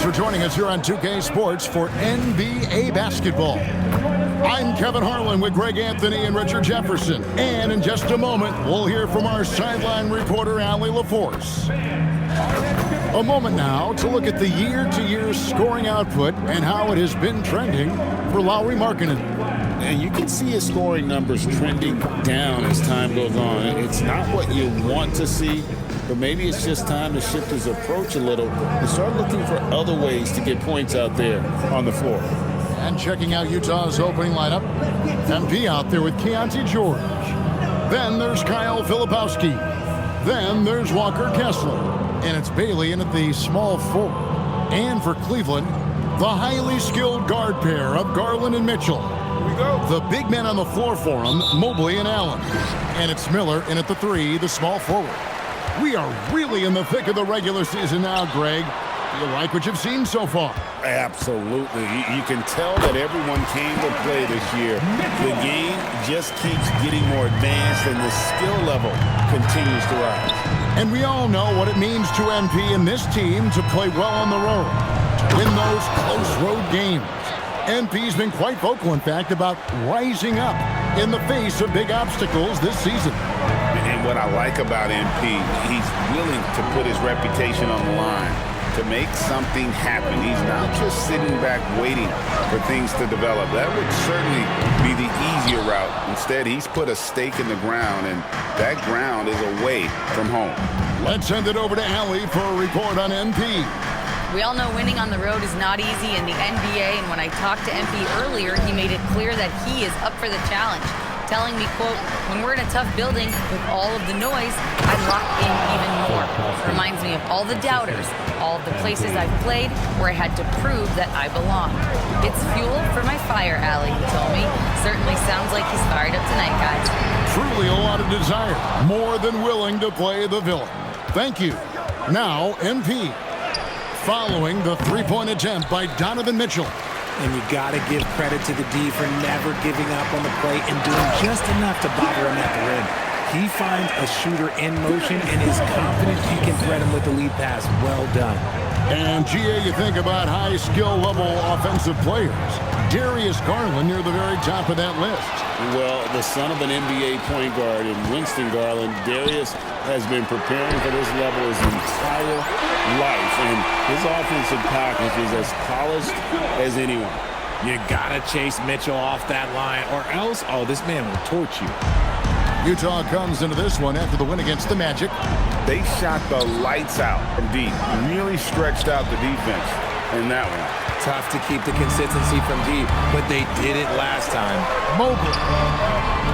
for joining us here on 2K Sports for NBA basketball. I'm Kevin Harlan with Greg Anthony and Richard Jefferson. And in just a moment, we'll hear from our sideline reporter, Allie LaForce. A moment now to look at the year-to-year scoring output and how it has been trending for Lauri Markkanen. And you can see his scoring numbers trending down as time goes on. It's not what you want to see, but maybe it's just time to shift his approach a little and start looking for other ways to get points out there on the floor. And checking out Utah's opening lineup, MP out there with Keontae George. Then there's Kyle Filipowski. Then there's Walker Kessler. And it's Bailey in at the small forward. And for Cleveland, the highly skilled guard pair of Garland and Mitchell. Here we go. The big men on the floor for them, Mobley and Allen. And it's Miller in at the 3, the small forward. We are really in the thick of the regular season now, Greg. You like what you've seen so far? Absolutely. You can tell that everyone came to play this year. The game just keeps getting more advanced and the skill level continues to rise. And we all know what it means to MP and this team to play well on the road, to win those close road games. MP's been quite vocal, in fact, about rising up in the face of big obstacles this season. And what I like about MP, he's willing to put his reputation on the line to make something happen. He's not just sitting back waiting for things to develop. That would certainly be the easier route. Instead, he's put a stake in the ground, and that ground is away from home. Let's send it over to Allie for a report on MP. We all know winning on the road is not easy in the NBA, and when I talked to MP earlier, he made it clear that he is up for the challenge, telling me, quote, when we're in a tough building with all of the noise, I lock in even more. Reminds me of all the doubters, all of the places I've played where I had to prove that I belong. It's fuel for my fire, Allie, he told me. Certainly sounds like he's fired up tonight, guys. Truly a lot of desire, more than willing to play the villain. Thank you. Now, MP. Following the three-point attempt by Donovan Mitchell. And you got to give credit to the D for never giving up on the play and doing just enough to bother him at the rim. He finds a shooter in motion and is confident he can thread him with the lead pass. Well done. And, GA, you think about high skill level offensive players. Darius Garland near the very top of that list. Well, the son of an NBA point guard in Winston Garland, Darius has been preparing for this level his entire life, and his offensive package is as polished as anyone. You gotta chase Mitchell off that line, or else, oh, this man will torch you. Utah comes into this one after the win against the Magic. They shot the lights out from deep, really stretched out the defense in that one. Tough to keep the consistency from deep, but they did it last time. Mobley.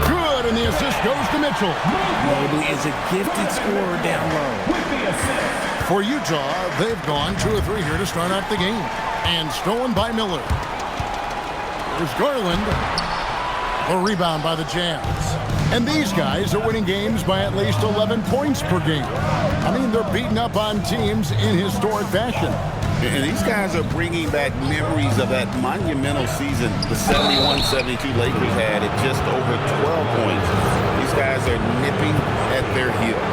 Good, and the assist goes to Mitchell. Mobley is a gifted scorer down low. For Utah, they've gone 2 or 3 here to start out the game. And stolen by Miller. There's Garland. A rebound by the Jazz. And these guys are winning games by at least 11 points per game. I mean, they're beating up on teams in historic fashion. And these guys are bringing back memories of that monumental season the 71-72 Lakers had at just over 12 points. These guys are nipping at their heels.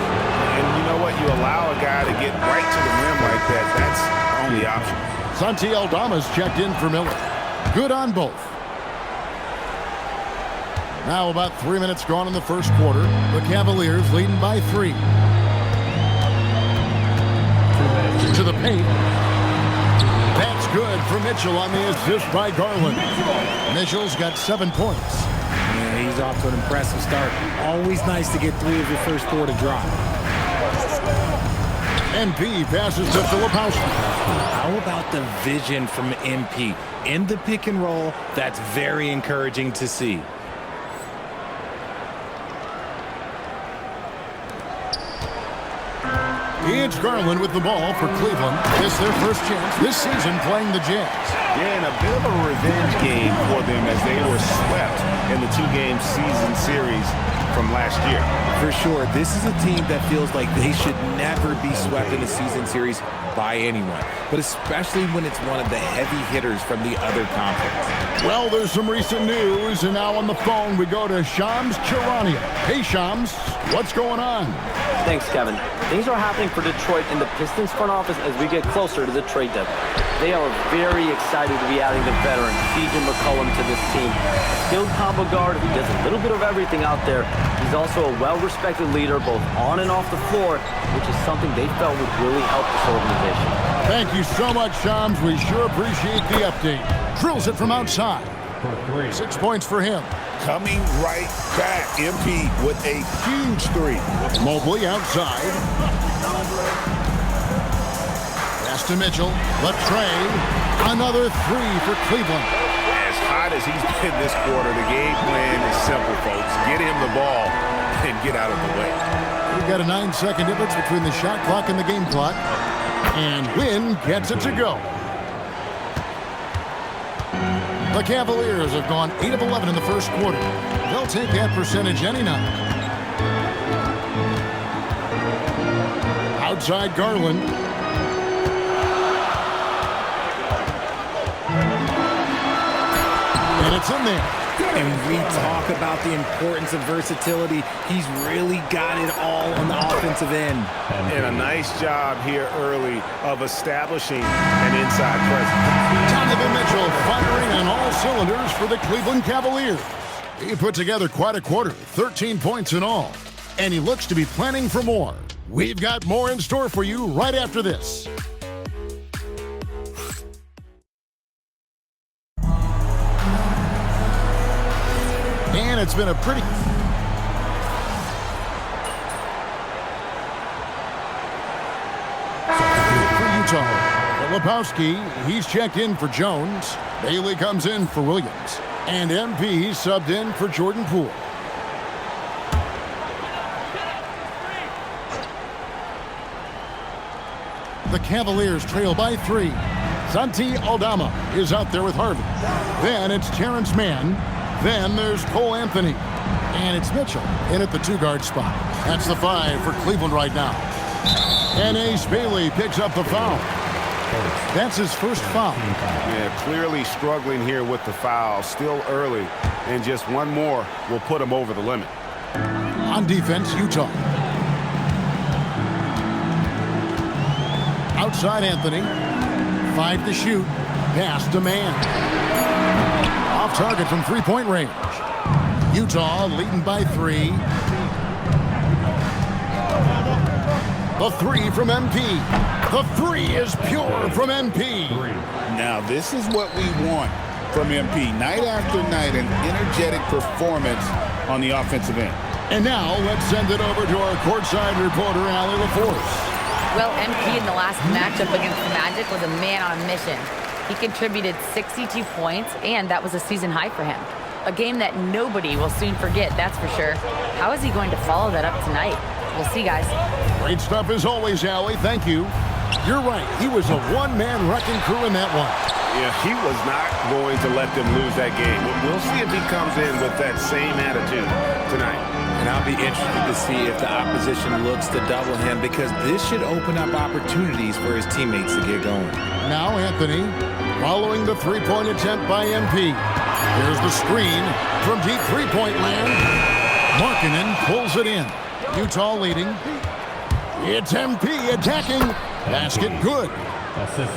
And you know what? You allow a guy to get right to the rim like that, that's the only option. Santi Aldama's checked in for Miller. Good on both. Now about 3 minutes gone in the first quarter. The Cavaliers leading by 3. To the paint. That's good for Mitchell on the assist by Garland. Mitchell's got 7 points. Yeah, he's off to an impressive start. Always nice to get 3 of your first 4 to drop. MP passes to Filipowski. How about the vision from MP? In the pick and roll, that's very encouraging to see. It's Garland with the ball for Cleveland. It's their first chance this season playing the Jazz. Yeah, and a bit of a revenge game for them as they were swept in the 2-game season series from last year. For sure, this is a team that feels like they should never be swept in a season series by anyone, but especially when it's one of the heavy hitters from the other conference. Well, there's some recent news, and now on the phone we go to Shams Charania. Hey, Shams, what's going on? Thanks, Kevin. Things are happening for Detroit in the Pistons front office as we get closer to the trade deadline. They are very excited to be adding the veteran, C.J. McCollum, to this team. A skilled combo guard who does a little bit of everything out there. He's also a well-respected leader both on and off the floor, which is something they felt would really help this organization. Thank you so much, Shams. We sure appreciate the update. Drills it from outside. 6 points for him. Coming right back, MP with a huge three. Mobley outside. Pass to Mitchell. Left Trey. Another three for Cleveland. As hot as he's been this quarter, the game plan is simple, folks. Get him the ball and get out of the way. We've got a 9-second difference between the shot clock and the game clock. And Wynn gets it to go. The Cavaliers have gone 8 of 11 in the first quarter. They'll take that percentage any night. Outside Garland. And it's in there. And we talk about the importance of versatility. He's really got it all on the offensive end. And a nice job here early of establishing an inside presence. Donovan Mitchell firing on all cylinders for the Cleveland Cavaliers. He put together quite a quarter, 13 points in all. And he looks to be planning for more. We've got more in store for you right after this. And it's been a pretty... For Utah, Filipowski, he's checked in for Jones. Bailey comes in for Williams. And MP subbed in for Jordan Poole. The Cavaliers trail by 3. Santi Aldama is out there with Harvey. Then it's Terrence Mann. Then there's Cole Anthony. And it's Mitchell in at the 2-guard spot. That's the 5 for Cleveland right now. And Ace Bailey picks up the foul. That's his first foul. Yeah, clearly struggling here with the foul. Still early. And just one more will put him over the limit. On defense, Utah. Outside Anthony. 5 to shoot. Pass to Mann. Off target from three-point range. Utah leading by 3. The 3 from MP. The 3 is pure from MP. Now, this is what we want from MP. Night after night, an energetic performance on the offensive end. And now, let's send it over to our courtside reporter, Allie LaForce. Well, MP in the last matchup against the Magic was a man on a mission. He contributed 62 points, and that was a season high for him. A game that nobody will soon forget, that's for sure. How is he going to follow that up tonight? We'll see, guys. Great stuff as always, Allie. Thank you. You're right. He was a one-man wrecking crew in that one. Yeah, he was not going to let them lose that game. We'll see if he comes in with that same attitude tonight. And I'll be interested to see if the opposition looks to double him, because this should open up opportunities for his teammates to get going. Now Anthony, following the three-point attempt by MP. Here's the screen from deep three-point land. Markkanen pulls it in. Utah leading. It's MP attacking. Basket good.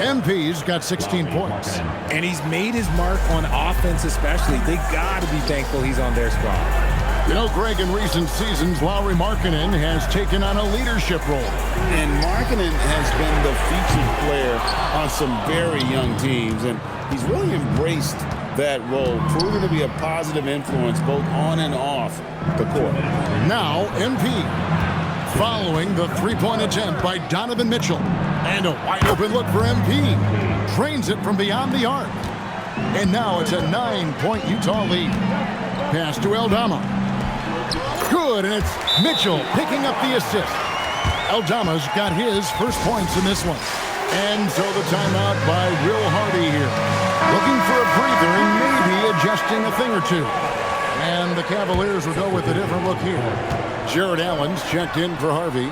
MP's got 16 points. And he's made his mark on offense especially. They got to be thankful he's on their squad. You know, Greg, in recent seasons, Lauri Markkanen has taken on a leadership role. And Markkanen has been the featured player on some very young teams, and he's really embraced that role, proving to be a positive influence both on and off the court. Now, MP, following the three-point attempt by Donovan Mitchell. And a wide-open look for MP. Trains it from beyond the arc. And now it's a 9-point Utah lead. Pass to Aldama. Good, and it's Mitchell picking up the assist. Aldama's got his first points in this one. And so the timeout by Will Hardy here. Looking for a breather and maybe adjusting a thing or two. And the Cavaliers will go with a different look here. Jared Allen's checked in for Harvey.